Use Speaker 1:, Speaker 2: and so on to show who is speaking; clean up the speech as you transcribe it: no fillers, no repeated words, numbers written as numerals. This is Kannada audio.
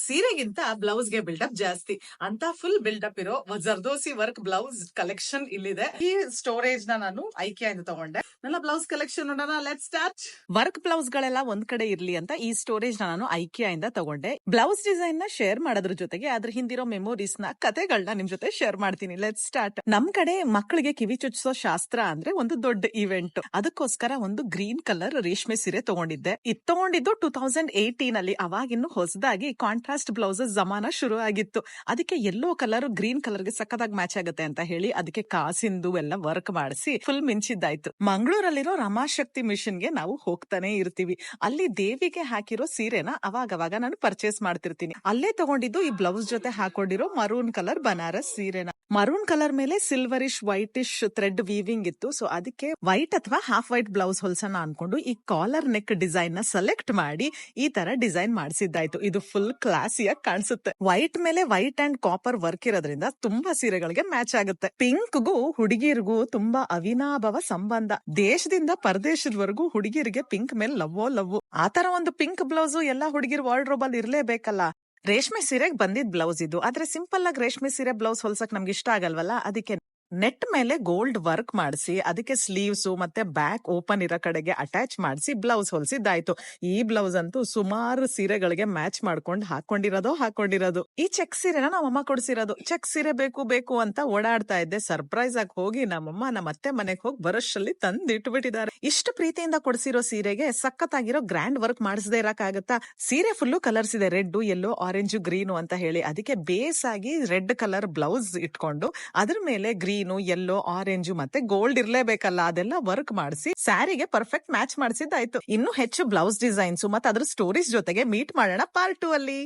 Speaker 1: ಸೀರೆಗಿಂತ ಬ್ಲೌಸ್ ಗೆ ಬಿಲ್ಡಪ್ ಜಾಸ್ತಿ ಅಂತ ಫುಲ್ ಬಿಲ್ಡಪ್ ಇರೋ ಜರ್ದೋಸಿ ವರ್ಕ್ ಬ್ಲೌಸ್ ಕಲೆಕ್ಷನ್ ಇಲ್ಲಿದೆ. ಈ ಸ್ಟೋರೇಜ್ ನಾನು ಐಕಿಯಾ ಇಂದ ತಗೊಂಡೆ. ನನ್ನ ಬ್ಲೌಸ್ ಕಲೆಕ್ಷನ್ ನೋಡೋಣ, ಲೆಟ್ಸ್ ಸ್ಟಾರ್ಟ್. ವರ್ಕ್ ಬ್ಲೌಸ್ ಗಳೆಲ್ಲ ಒಂದ್ ಕಡೆ ಇರ್ಲಿ ಅಂತ ಈ ಸ್ಟೋರೇಜ್ ನಾನು ಐಕಿಯಾ ಇಂದ ತಗೊಂಡೆ. ಬ್ಲೌಸ್ ಡಿಸೈನ್ ನ ಶೇರ್ ಮಾಡೋದ್ರ ಜೊತೆಗೆ ಅದ್ರ ಹಿಂದಿರೋ ಮೆಮೊರೀಸ್ ನ ಕತೆಗಳನ್ನ ನಿಮ್ ಜೊತೆ ಶೇರ್ ಮಾಡ್ತೀನಿ. Let's start. ನಮ್ ಕಡೆ ಮಕ್ಕಳಿಗೆ ಕಿವಿ ಚುಚ್ಚಿಸೋ ಶಾಸ್ತ್ರ ಅಂದ್ರೆ ಒಂದು ದೊಡ್ಡ ಇವೆಂಟ್. ಅದಕ್ಕೋಸ್ಕರ ಒಂದು ಗ್ರೀನ್ ಕಲರ್ ರೇಷ್ಮೆ ಸೀರೆ ತಗೊಂಡಿದ್ದೆ. ಇದು ತಗೊಂಡಿದ್ದು 2018 ಅಲ್ಲಿ. ಅವಾಗಿನ್ನು ಹೊಸದಾಗಿ ಕಾಂಟ್ರಾಸ್ಟ್ ಬ್ಲೌಸಸ್ ಜಮಾನ ಶುರು ಆಗಿತ್ತು. ಅದಕ್ಕೆ ಯೆಲ್ಲೋ ಕಲರ್ ಗ್ರೀನ್ ಕಲರ್ ಗೆ ಸಕ್ಕದಾಗಿ ಮ್ಯಾಚ್ ಆಗುತ್ತೆ ಅಂತ ಹೇಳಿ ಅದಕ್ಕೆ ಕಾಸಿಂದು ಎಲ್ಲ ವರ್ಕ್ ಮಾಡಿಸಿ ಫುಲ್ ಮಿಂಚಿದ್ದಾಯ್ತು. ಮಂಗಳೂರಲ್ಲಿರೋ ರಮಾಶಕ್ತಿ ಮಿಷನ್ ಗೆ ನಾವು ಹೋಗ್ತಾನೆ ಇರ್ತೀವಿ. ಅಲ್ಲಿ ದೇವಿಗೆ ಹಾಕಿರೋ ಸೀರೆನ ಅವಾಗವಾಗ ನಾನು ಪರ್ಚೇಸ್ ಮಾಡ್ತಿರ್ತೀನಿ. ಅಲ್ಲೇ ತಗೊಂಡಿದ್ದು ಈ ಬ್ಲೌಸ್ ಜೊತೆ ಹಾಕೊಂಡಿರೋ ಮರೂನ್ ಕಲರ್ ಬನಾರಸ್ ಸೀರೆನ. ಮರೂನ್ ಕಲರ್ ಮೇಲೆ ಸಿಲ್ವರಿಶ್ ವೈಟಿಶ್ ಥ್ರೆಡ್ ವೀವಿಂಗ್ ಇತ್ತು. ಸೊ ಅದಕ್ಕೆ ವೈಟ್ ಅಥವಾ ಹಾಫ್ ವೈಟ್ ಬ್ಲೌಸ್ ಹೊಲ್ಸೋಣ ಅನ್ಕೊಂಡು ಈ ಕಾಲರ್ ನೆಕ್ ಡಿಸೈನ್ ನ ಸೆಲೆಕ್ಟ್ ಮಾಡಿ ಈ ತರ ಡಿಸೈನ್ ಮಾಡಿಸಿದ್ದಾಯ್ತು. ಇದು ಫುಲ್ ಕ್ಲಾಸಿಯಾಗಿ ಕಾಣಿಸುತ್ತೆ. ವೈಟ್ ಮೇಲೆ ವೈಟ್ ಅಂಡ್ ಕಾಪರ್ ವರ್ಕ್ ಇರೋದ್ರಿಂದ ತುಂಬಾ ಸೀರೆಗಳಿಗೆ ಮ್ಯಾಚ್ ಆಗುತ್ತೆ. ಪಿಂಕ್ಗೂ ಹುಡುಗಿರ್ಗೂ ತುಂಬಾ ಅವಿನಾಭಾವ ಸಂಬಂಧ. ದೇಶದಿಂದ ಪರದೇಶದವರೆಗೂ ಹುಡುಗಿರಿಗೆ ಪಿಂಕ್ ಮೇಲೆ ಲವ್. ಆತರ ಒಂದು ಪಿಂಕ್ ಬ್ಲೌಸ್ ಎಲ್ಲಾ ಹುಡುಗಿರ್ ವಾರ್ಡ್ರೋಬ್ ಅಲ್ಲಿ ಇರ್ಲೇಬೇಕಲ್ಲ. ರೇಷ್ಮೆ ಸೀರೆಗೆ ಬಂದಿದ್ ಬ್ಲೌಸ್ ಇದು. ಆದ್ರೆ ಸಿಂಪಲ್ ಆಗಿ ರೇಷ್ಮೆ ಸೀರೆ ಬ್ಲೌಸ್ ಹೊಲ್ಸಕ್ ನಮ್ಗೆ ಇಷ್ಟ ಆಗಲ್ವಲ್ಲ. ಅದಕ್ಕೆ ನೆಟ್ ಮೇಲೆ ಗೋಲ್ಡ್ ವರ್ಕ್ ಮಾಡಿಸಿ ಅದಕ್ಕೆ ಸ್ಲೀವ್ಸ್ ಮತ್ತೆ ಬ್ಯಾಕ್ ಓಪನ್ ಇರೋ ಕಡೆಗೆ ಅಟ್ಯಾಚ್ ಮಾಡಿಸಿ ಬ್ಲೌಸ್ ಹೊಲ್ಸಿದ್ದಾಯ್ತು. ಈ ಬ್ಲೌಸ್ ಅಂತೂ ಸುಮಾರು ಸೀರೆಗಳಿಗೆ ಮ್ಯಾಚ್ ಮಾಡ್ಕೊಂಡು ಹಾಕೊಂಡಿರೋದು. ಈ ಚೆಕ್ ಸೀರೆನ ನಮ್ಮಮ್ಮ ಕೊಡ್ಸಿರೋದು. ಚೆಕ್ ಸೀರೆ ಬೇಕು ಅಂತ ಓಡಾಡ್ತಾ ಇದ್ದೆ. ಸರ್ಪ್ರೈಸ್ ಆಗಿ ಹೋಗಿ ನಮ್ಮಮ್ಮ ನಮ್ಮ ಅತ್ತೆ ಮನೆಗೆ ಹೋಗಿ ಬರೋಷ್ಟರಲ್ಲಿ ತಂದು ಇಟ್ಬಿಟ್ಟಿದ್ದಾರೆ. ಇಷ್ಟು ಪ್ರೀತಿಯಿಂದ ಕೊಡ್ಸಿರೋ ಸೀರೆಗೆ ಸಖತ್ತಾಗಿರೋ ಗ್ರ್ಯಾಂಡ್ ವರ್ಕ್ ಮಾಡಿಸದೇ ಇರಕ್ಕಾಗತ್ತಾ? ಸೀರೆ ಫುಲ್ಲು ಕಲರ್ಸ್ ಇದೆ, ರೆಡ್, ಯೆಲ್ಲೋ, ಆರೆಂಜ್, ಗ್ರೀನು ಅಂತ ಹೇಳಿ. ಅದಕ್ಕೆ ಬೇಸ್ ಆಗಿ ರೆಡ್ ಕಲರ್ ಬ್ಲೌಸ್ ಇಟ್ಕೊಂಡು ಅದ್ರ ಮೇಲೆ ಗ್ರೀನು, ಯೆಲ್ಲೋ, ಆರೆಂಜ್ ಮತ್ತೆ ಗೋಲ್ಡ್ ಇರ್ಲೇಬೇಕಲ್ಲ, ಅದೆಲ್ಲ ವರ್ಕ್ ಮಾಡಿಸಿ ಸ್ಯಾರಿಗೆ ಪರ್ಫೆಕ್ಟ್ ಮ್ಯಾಚ್ ಮಾಡಿಸಿದ್ದಾಯ್ತು. ಇನ್ನು ಹೆಚ್ಚು ಬ್ಲೌಸ್ ಡಿಸೈನ್ಸ್ ಮತ್ತೆ ಅದ್ರ ಸ್ಟೋರೀಸ್ ಜೊತೆಗೆ ಮೀಟ್ ಮಾಡೋಣ ಪಾರ್ಟ್ 2 ಅಲ್ಲಿ.